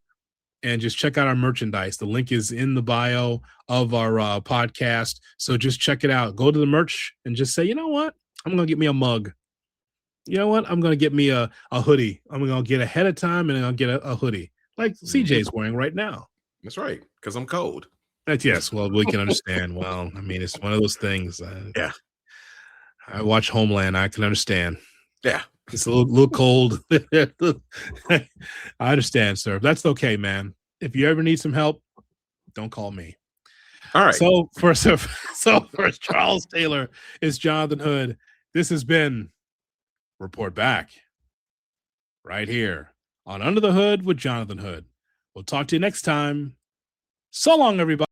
And just check out our merchandise. The link is in the bio of our podcast. So just check it out. Go to the merch and just say, you know what? I'm going to get me a mug. You know what? I'm gonna get me a hoodie. I'm gonna get ahead of time and I'll get a hoodie like Mhm. CJ's wearing right now. That's right, because I'm cold. That's yes. Well, we can understand. Well, I mean, it's one of those things. Yeah, I watch Homeland. I can understand. yeah. It's a little cold. I understand, sir. That's okay, man. If you ever need some help, don't call me. All right. So for Charles Taylor, it's Jonathan Hood. This has been Report Back right here on Under the Hood with Jonathan Hood. We'll talk to you next time. So long, everybody.